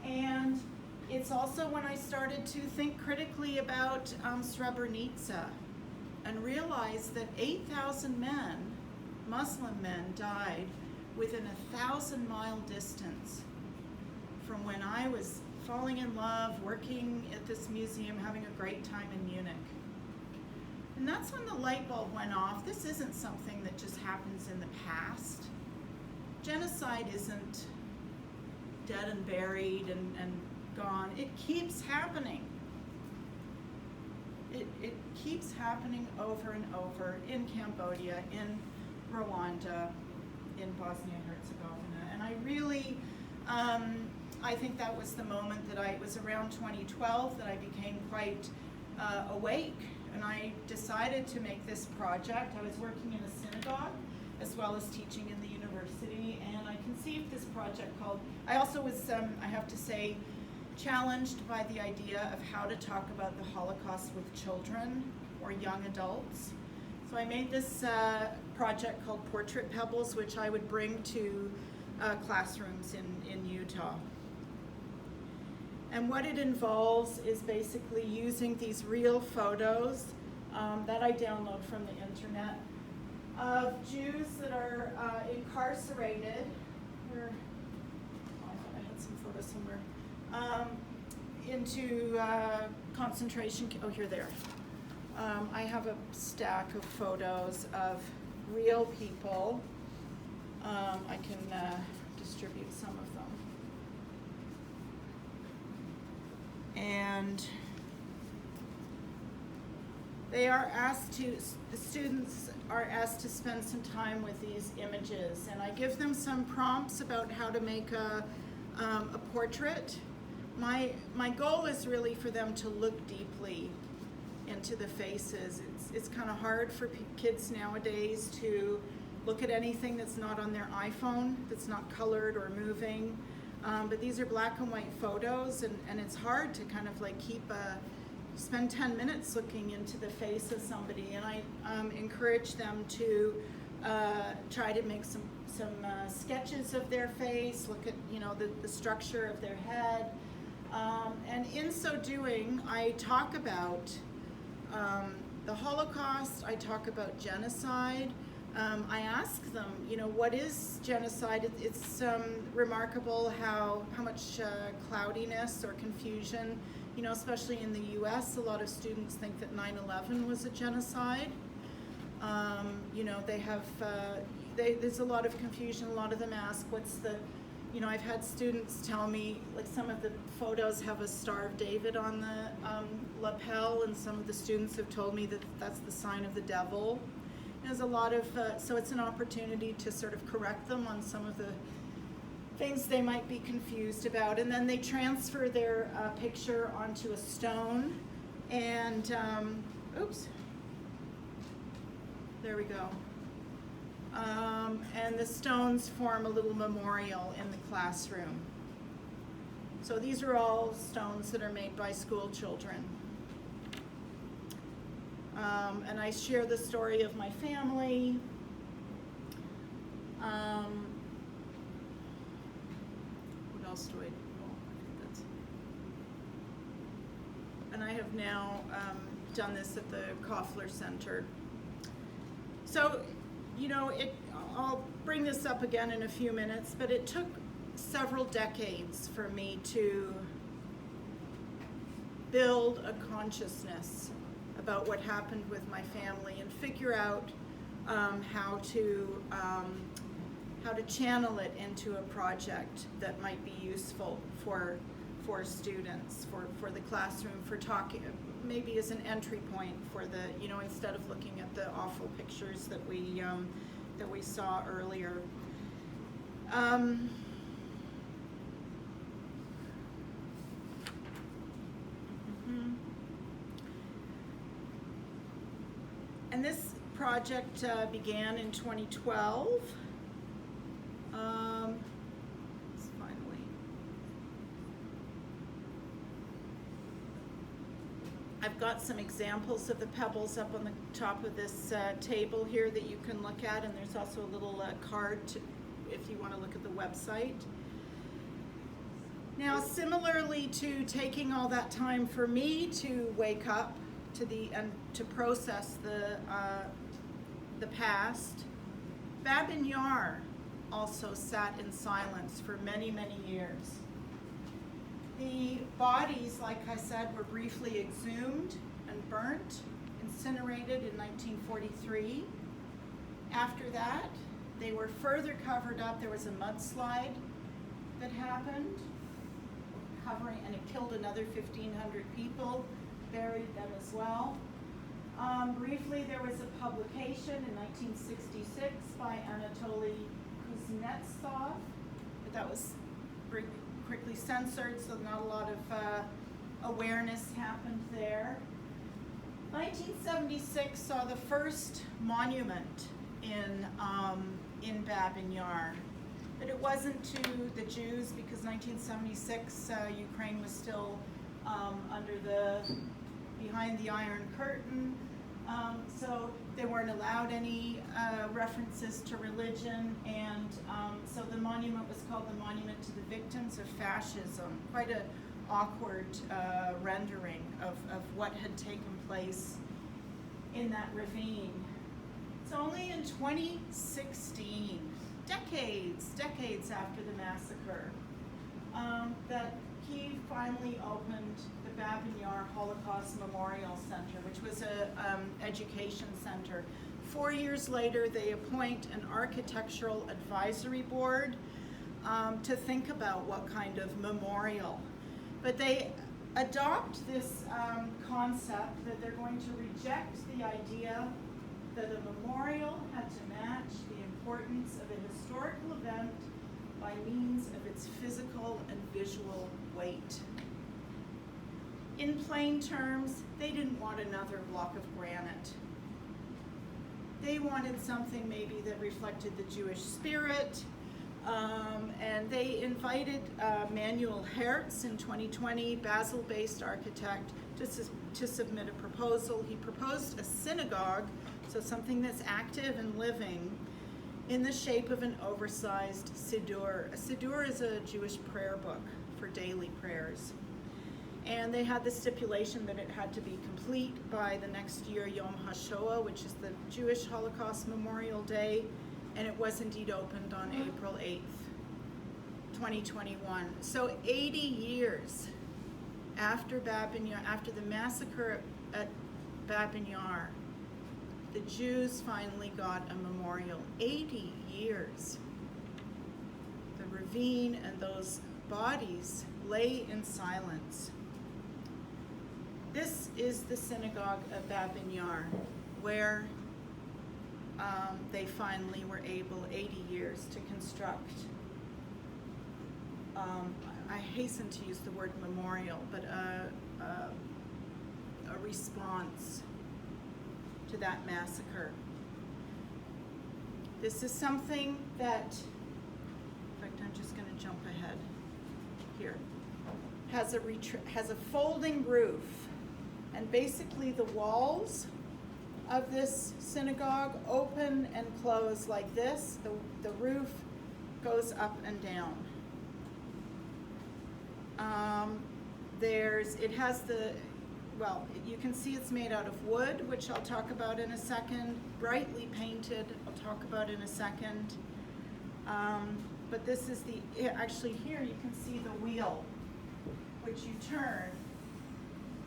Speaker 1: And it's also when I started to think critically about Srebrenica and realize that 8,000 men, Muslim men, died within a 1,000-mile distance from when I was falling in love, working at this museum, having a great time in Munich. And that's when the light bulb went off. This isn't something that just happens in the past. Genocide isn't dead and buried and gone. It keeps happening. It keeps happening over and over in Cambodia, in Rwanda, in Bosnia and Herzegovina. And I really I think that was the moment that it was around 2012 that I became quite awake, and I decided to make this project. I was working in a synagogue as well as teaching in the university, and I conceived this project called, I also was, I have to say, challenged by the idea of how to talk about the Holocaust with children or young adults. So I made this project called Portrait Pebbles, which I would bring to classrooms in Utah. And what it involves is basically using these real photos that I download from the internet of Jews that are incarcerated. I thought I had some photos somewhere. Into concentration camp. Oh, here they are. I have a stack of photos of real people. I can distribute some of them. And they are asked to, the students are asked to spend some time with these images, and I give them some prompts about how to make a portrait. My goal is really for them to look deeply into the faces. It's kind of hard for kids nowadays to look at anything that's not on their iPhone, that's not colored or moving. But these are black and white photos, and it's hard to kind of like spend 10 minutes looking into the face of somebody. And I encourage them to try to make some sketches of their face, look at the structure of their head. And in so doing, I talk about the Holocaust, I talk about genocide. I ask them, what is genocide? It's remarkable how much cloudiness or confusion, especially in the US, a lot of students think that 9/11 was a genocide. They have, there's a lot of confusion. A lot of them ask, what's the, I've had students tell me, like some of the photos have a Star of David on the lapel, and some of the students have told me that that's the sign of the devil. There's a lot of, so it's an opportunity to sort of correct them on some of the things they might be confused about. And then they transfer their picture onto a stone, and, oops, there we go. And the stones form a little memorial in the classroom. So these are all stones that are made by school children. And I share the story of my family. What else do I do? And I have now done this at the Koffler Center. So, I'll bring this up again in a few minutes, but it took several decades for me to build a consciousness about what happened with my family and figure out how to channel it into a project that might be useful for students, for the classroom, for talking, maybe as an entry point for the, instead of looking at the awful pictures that we saw earlier. And this project began in 2012. Finally. I've got some examples of the pebbles up on the top of this table here that you can look at, and there's also a little card if you want to look at the website. Now, similarly to taking all that time for me to wake up and to process the past, Babyn Yar also sat in silence for many, many years. The bodies, like I said, were briefly exhumed and burnt, incinerated in 1943. After that, they were further covered up. There was a mudslide that happened, and it killed another 1,500 people. Buried them as well. Briefly, there was a publication in 1966 by Anatoly Kuznetsov, but that was quickly censored, so not a lot of awareness happened there. 1976 saw the first monument in Babyn Yar. But it wasn't to the Jews, because 1976 Ukraine was still behind the Iron Curtain, so they weren't allowed any references to religion, and so the monument was called the Monument to the Victims of Fascism. Quite an awkward rendering of what had taken place in that ravine. It's only in 2016, decades after the massacre, that he finally opened the Babyn Yar Holocaust Memorial Center, which was an education center. 4 years later, they appoint an architectural advisory board to think about what kind of memorial. But they adopt this concept that they're going to reject the idea that a memorial had to match the importance of a historical event by means of its physical and visual weight. In plain terms, they didn't want another block of granite. They wanted something maybe that reflected the Jewish spirit, and they invited Manuel Hertz in 2020, Basel-based architect, to submit a proposal. He proposed a synagogue, so something that's active and living, in the shape of an oversized siddur. A siddur is a Jewish prayer book for daily prayers. And they had the stipulation that it had to be complete by the next year, Yom HaShoah, which is the Jewish Holocaust Memorial Day, and it was indeed opened on April 8th, 2021. So 80 years after Babyn Yar, after the massacre at Babyn Yar, the Jews finally got a memorial. 80 years. The ravine and those bodies lay in silence. This is the synagogue of Babyn Yar, where they finally were able, 80 years, to construct, I hasten to use the word memorial, but a response to that massacre. This is something that, in fact, I'm just going to jump ahead here, has a folding roof, and basically the walls of this synagogue open and close like this. The roof goes up and down. It has you can see it's made out of wood, which I'll talk about in a second. Brightly painted, I'll talk about in a second. But this is actually here you can see the wheel, which you turn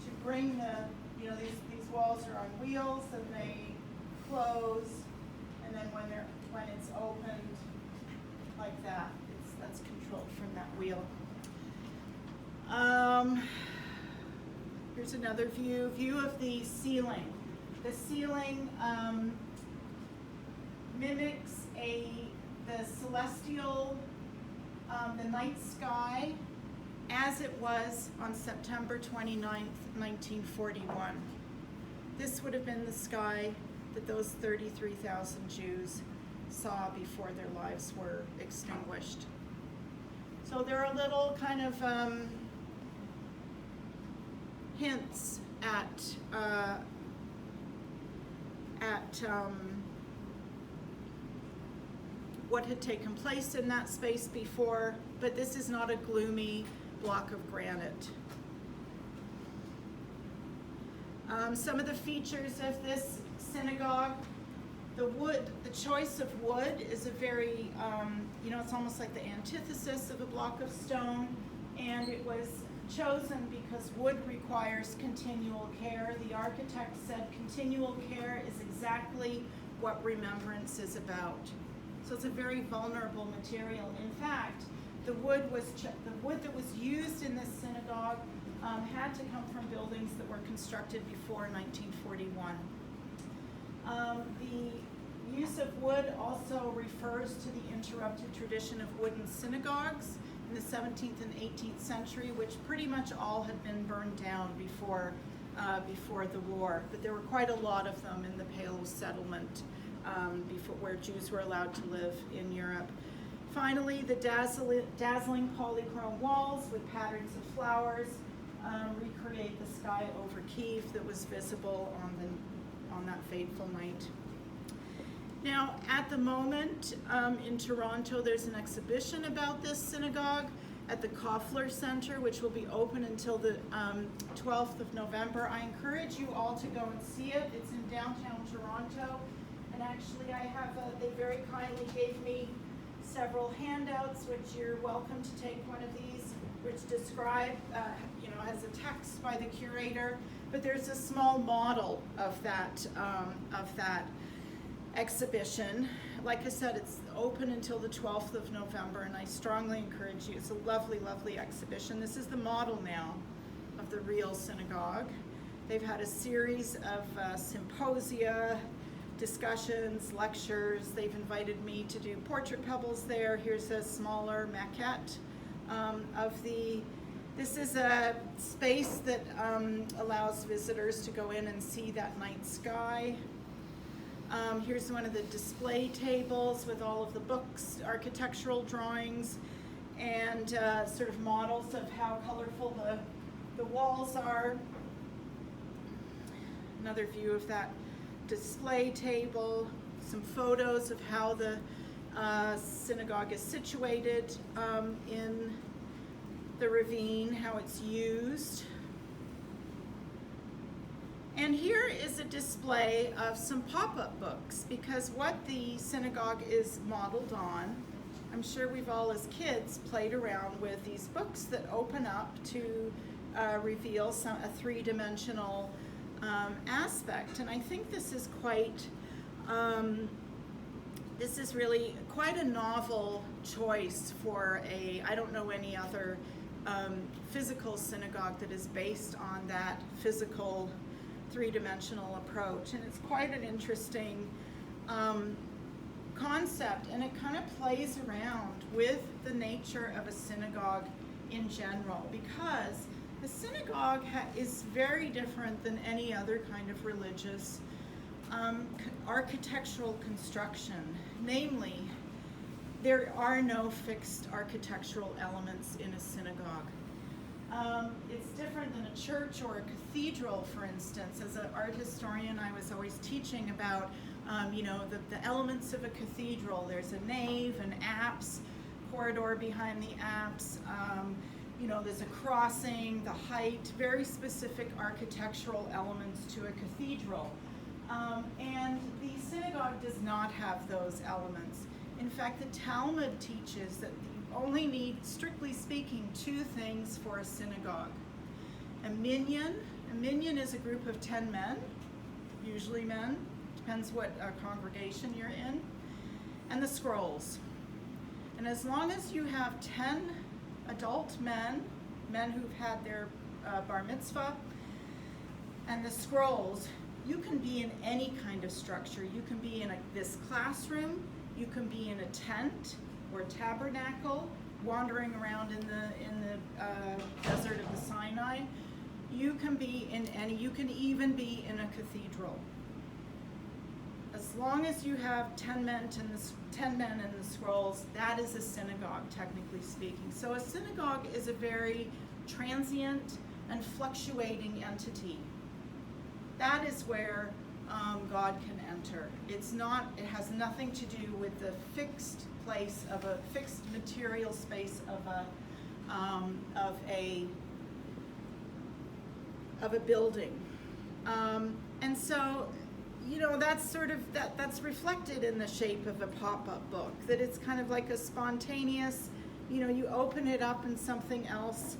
Speaker 1: to bring these walls are on wheels, and they close, and then when it's opened like that, that's controlled from that wheel. Here's another view of the ceiling. The ceiling mimics the celestial, the night sky as it was on September 29th, 1941. This would have been the sky that those 33,000 Jews saw before their lives were extinguished. So there are little kind of hints at what had taken place in that space before, but this is not a gloomy block of granite. Some of the features of this synagogue, the choice of wood is a very, it's almost like the antithesis of a block of stone, and it was chosen because wood requires continual care. The architect said continual care is exactly what remembrance is about. So it's a very vulnerable material. In fact, the wood that was used in this synagogue had to come from buildings that were constructed before 1941. The use of wood also refers to the interrupted tradition of wooden synagogues in the 17th and 18th century, which pretty much all had been burned down before the war. But there were quite a lot of them in the Pale settlement before, where Jews were allowed to live in Europe. Finally, the dazzling polychrome walls with patterns of flowers recreate the sky over Kiev that was visible on that fateful night. Now, at the moment in Toronto, there's an exhibition about this synagogue at the Koffler Center, which will be open until the 12th of November. I encourage you all to go and see it. It's in downtown Toronto. And actually, they very kindly gave me several handouts, which you're welcome to take one of these, which describe, as a text by the curator. But there's a small model of that exhibition. Like I said, it's open until the 12th of November, and I strongly encourage you. It's a lovely, lovely exhibition. This is the model now of the real synagogue. They've had a series of symposia, discussions, lectures. They've invited me to do Portrait Pebbles there. Here's a smaller maquette this is a space that allows visitors to go in and see that night sky. Here's one of the display tables with all of the books, architectural drawings, and sort of models of how colorful the walls are. Another view of that display table, some photos of how the synagogue is situated in the ravine, how it's used. And here is a display of some pop-up books, because what the synagogue is modeled on, I'm sure we've all as kids played around with these books that open up to reveal a three-dimensional aspect. And I think this is really quite a novel choice for I don't know any other physical synagogue that is based on that physical three-dimensional approach. And it's quite an interesting concept, and it kind of plays around with the nature of a synagogue in general, because the synagogue is very different than any other kind of religious architectural construction. Namely, there are no fixed architectural elements in a synagogue. It's different than a church or a cathedral, for instance. As an art historian, I was always teaching about, the elements of a cathedral. There's a nave, an apse, corridor behind the apse, there's a crossing, the height, very specific architectural elements to a cathedral. And the synagogue does not have those elements. In fact, the Talmud teaches that you only need, strictly speaking, two things for a synagogue. A minyan. A minyan is a group of 10 men, usually men, depends what congregation you're in, and the scrolls. And as long as you have 10 adult men who've had their bar mitzvah, and the scrolls, you can be in any kind of structure. You can be in this classroom, you can be in a tent or a tabernacle, wandering around in the desert of the Sinai. You can be in any, you can even be in a cathedral. As long as you have 10 men in the scrolls, that is a synagogue, technically speaking. So a synagogue is a very transient and fluctuating entity. That is where God can enter. It has nothing to do with the fixed place of a fixed material space of a building. And so, that's reflected in the shape of a pop-up book, that it's kind of like a spontaneous, you open it up and something else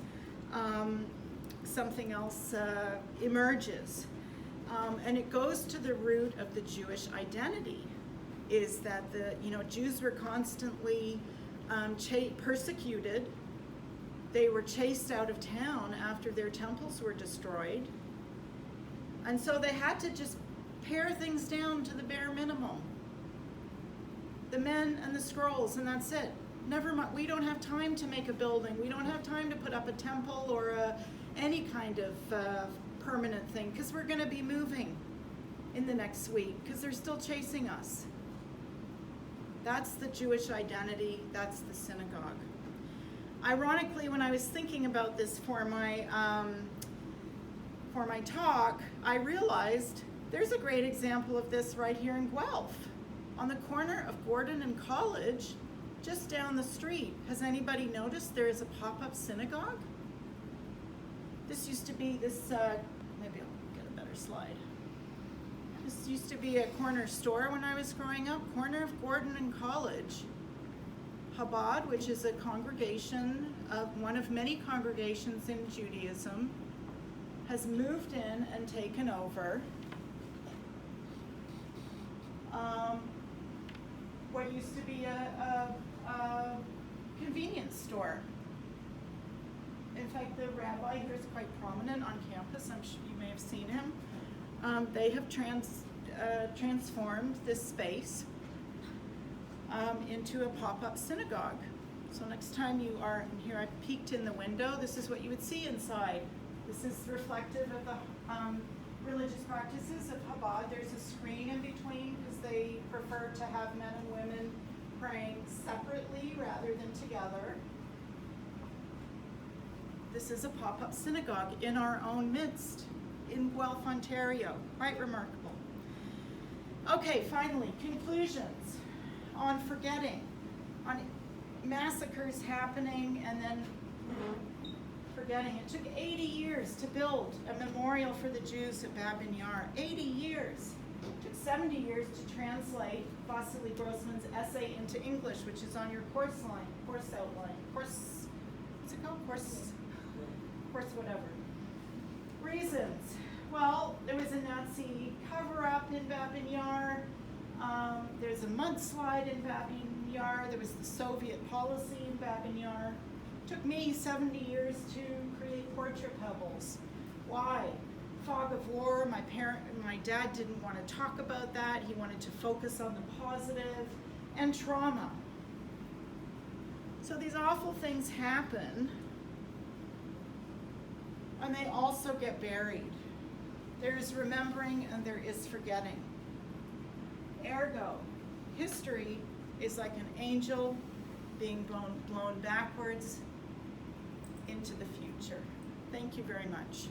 Speaker 1: emerges. And it goes to the root of the Jewish identity, is that Jews were constantly persecuted. They were chased out of town after their temples were destroyed. And so they had to just pare things down to the bare minimum. The men and the scrolls, and that's it. Never mind, we don't have time to make a building. We don't have time to put up a temple or any kind of permanent thing, because we're going to be moving in the next week, because they're still chasing us. That's the Jewish identity. That's the synagogue. Ironically, when I was thinking about this for my talk, I realized there's a great example of this right here in Guelph, on the corner of Gordon and College, just down the street. Has anybody noticed there is a pop-up synagogue? This used to be maybe I'll get a better slide. This used to be a corner store when I was growing up, corner of Gordon and College. Chabad, which is a congregation, one of many congregations in Judaism, has moved in and taken over what used to be a convenience store. In fact, the rabbi here is quite prominent on campus. I'm sure you may have seen him. They have transformed this space into a pop-up synagogue. So next time you are in here, I peeked in the window. This is what you would see inside. This is reflective of the religious practices of Chabad. There's a screen in between because they prefer to have men and women praying separately rather than together. This is a pop-up synagogue in our own midst in Guelph, Ontario. Quite remarkable. Okay, finally, conclusions on forgetting, on massacres happening and then forgetting. It took 80 years to build a memorial for the Jews at Babyn Yar. 80 years. It took 70 years to translate Vasily Grossman's essay into English, which is on your course outline. What's it called? Course whatever. Reasons. Well, there was a Nazi cover-up in Babyn Yar. There's a mudslide in Babyn Yar. There was the Soviet policy in Babyn Yar. It took me 70 years to create Portrait Pebbles. Why? Fog of war. My dad didn't want to talk about that. He wanted to focus on the positive, and trauma. So these awful things happen, and they also get buried. There is remembering and there is forgetting. Ergo, history is like an angel being blown backwards into the future. Thank you very much.